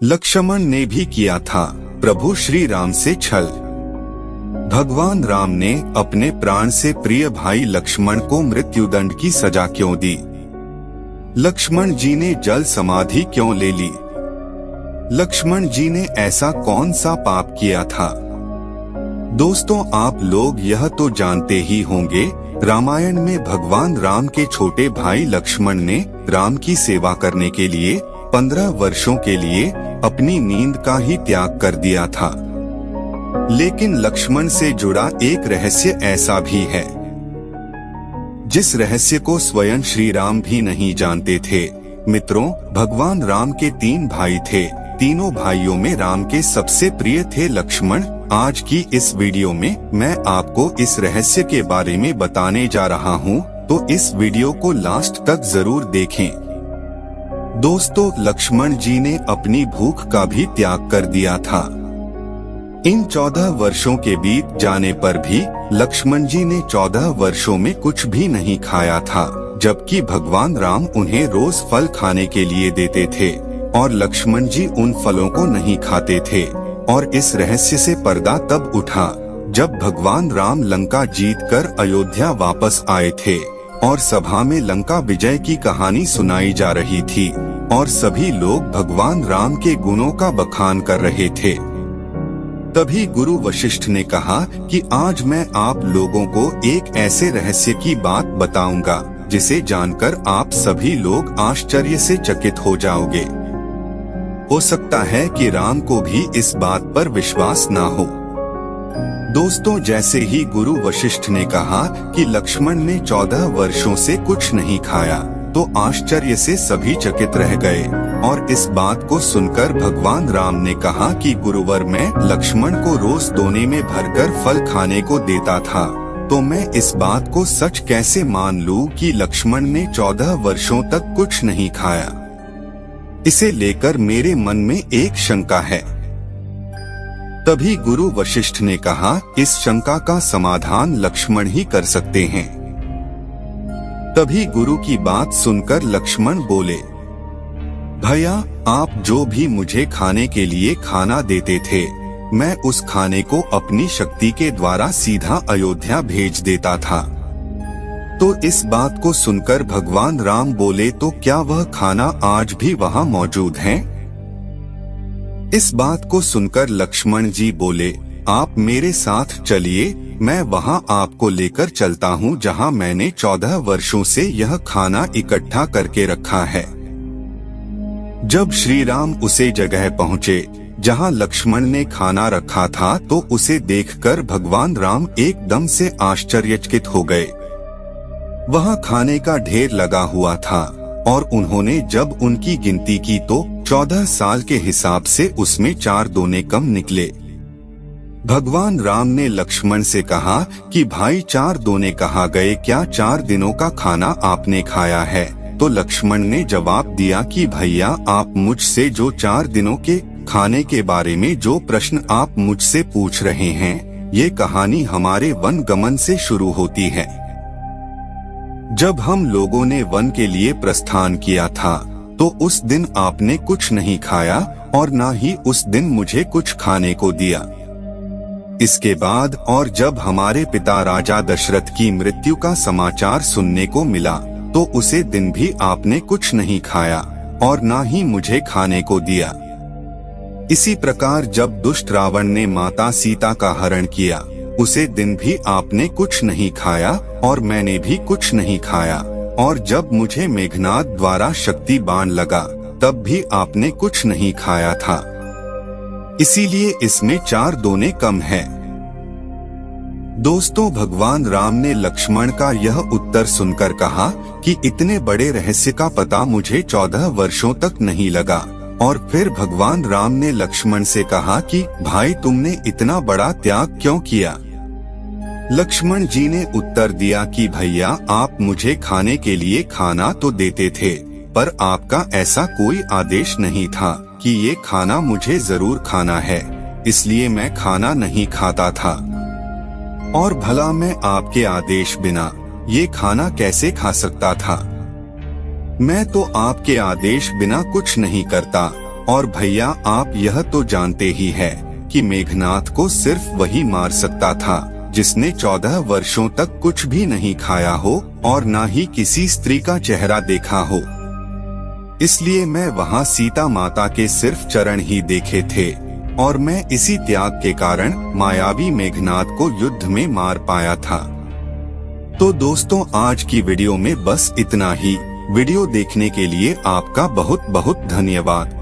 लक्ष्मण ने भी किया था प्रभु श्री राम से छल। भगवान राम ने अपने प्राण से प्रिय भाई लक्ष्मण को मृत्युदंड की सजा क्यों दी? लक्ष्मण जी ने जल समाधि क्यों ले ली? लक्ष्मण जी ने ऐसा कौन सा पाप किया था? दोस्तों, आप लोग यह तो जानते ही होंगे, रामायण में भगवान राम के छोटे भाई लक्ष्मण ने राम की सेवा करने के लिए 15 वर्षों के लिए अपनी नींद का ही त्याग कर दिया था। लेकिन लक्ष्मण से जुड़ा एक रहस्य ऐसा भी है जिस रहस्य को स्वयं श्री राम भी नहीं जानते थे। मित्रों, भगवान राम के 3 भाई थे। तीनों भाइयों में राम के सबसे प्रिय थे लक्ष्मण। आज की इस वीडियो में मैं आपको इस रहस्य के बारे में बताने जा रहा हूँ, तो इस वीडियो को लास्ट तक जरूर देखें। दोस्तों, लक्ष्मण जी ने अपनी भूख का भी त्याग कर दिया था। इन 14 वर्षों के बीत जाने पर भी लक्ष्मण जी ने 14 वर्षों में कुछ भी नहीं खाया था, जबकि भगवान राम उन्हें रोज फल खाने के लिए देते थे और लक्ष्मण जी उन फलों को नहीं खाते थे। और इस रहस्य से पर्दा तब उठा जब भगवान राम लंका जीतकर अयोध्या वापस आए थे और सभा में लंका विजय की कहानी सुनाई जा रही थी और सभी लोग भगवान राम के गुणों का बखान कर रहे थे। तभी गुरु वशिष्ठ ने कहा कि आज मैं आप लोगों को एक ऐसे रहस्य की बात बताऊंगा जिसे जानकर आप सभी लोग आश्चर्य से चकित हो जाओगे। हो सकता है कि राम को भी इस बात पर विश्वास ना हो। दोस्तों, जैसे ही गुरु वशिष्ठ ने कहा कि लक्ष्मण ने 14 वर्षों से कुछ नहीं खाया, तो आश्चर्य से सभी चकित रह गए और इस बात को सुनकर भगवान राम ने कहा कि गुरुवर, मैं लक्ष्मण को रोज दोने में भरकर फल खाने को देता था, तो मैं इस बात को सच कैसे मान लूं कि लक्ष्मण ने 14 वर्षों तक कुछ नहीं खाया? इसे लेकर मेरे मन में एक शंका है। तभी गुरु वशिष्ठ ने कहा, इस शंका का समाधान लक्ष्मण ही कर सकते हैं। तभी गुरु की बात सुनकर लक्ष्मण बोले, भैया, आप जो भी मुझे खाने के लिए खाना देते थे, मैं उस खाने को अपनी शक्ति के द्वारा सीधा अयोध्या भेज देता था। तो इस बात को सुनकर भगवान राम बोले, तो क्या वह खाना आज भी वहाँ मौजूद है? इस बात को सुनकर लक्ष्मण जी बोले, आप मेरे साथ चलिए, मैं वहाँ आपको लेकर चलता हूँ जहाँ मैंने 14 वर्षों से यह खाना इकट्ठा करके रखा है। जब श्री राम उसे जगह पहुँचे जहाँ लक्ष्मण ने खाना रखा था, तो उसे देखकर भगवान राम एकदम से आश्चर्यचकित हो गए। वहाँ खाने का ढेर लगा हुआ था और उन्होंने जब उनकी गिनती की तो 14 साल के हिसाब से उसमें 4 दोने कम निकले। भगवान राम ने लक्ष्मण से कहा कि भाई, 4 दोने कहाँ गए? क्या 4 दिनों का खाना आपने खाया है? तो लक्ष्मण ने जवाब दिया कि भैया, आप मुझसे जो 4 दिनों के खाने के बारे में जो प्रश्न आप मुझसे पूछ रहे हैं, ये कहानी हमारे वन गमन से शुरू होती है। जब हम लोगों ने वन के लिए प्रस्थान किया था, तो उस दिन आपने कुछ नहीं खाया और ना ही उस दिन मुझे कुछ खाने को दिया। इसके बाद और जब हमारे पिता राजा दशरथ की मृत्यु का समाचार सुनने को मिला, तो उसे दिन भी आपने कुछ नहीं खाया और ना ही मुझे खाने को दिया। इसी प्रकार जब दुष्ट रावण ने माता सीता का हरण किया, उसे दिन भी आपने कुछ नहीं खाया और मैंने भी कुछ नहीं खाया। और जब मुझे मेघनाद द्वारा शक्ति बाण लगा, तब भी आपने कुछ नहीं खाया था। इसीलिए इसमें 4 दोने कम है। दोस्तों, भगवान राम ने लक्ष्मण का यह उत्तर सुनकर कहा कि इतने बड़े रहस्य का पता मुझे 14 वर्षों तक नहीं लगा। और फिर भगवान राम ने लक्ष्मण से कहा कि भाई, तुमने इतना बड़ा त्याग क्यों किया? लक्ष्मण जी ने उत्तर दिया कि भैया, आप मुझे खाने के लिए खाना तो देते थे, पर आपका ऐसा कोई आदेश नहीं था कि ये खाना मुझे जरूर खाना है, इसलिए मैं खाना नहीं खाता था। और भला मैं आपके आदेश बिना ये खाना कैसे खा सकता था? मैं तो आपके आदेश बिना कुछ नहीं करता और भैया आप यह तो जानते ही है कि मेघनाथ को सिर्फ वही मार सकता था जिसने 14 वर्षों तक कुछ भी नहीं खाया हो और ना ही किसी स्त्री का चेहरा देखा हो। इसलिए मैं वहाँ सीता माता के सिर्फ चरण ही देखे थे और मैं इसी त्याग के कारण मायावी मेघनाथ को युद्ध में मार पाया था। तो दोस्तों आज की वीडियो में बस इतना ही। वीडियो देखने के लिए आपका बहुत बहुत धन्यवाद।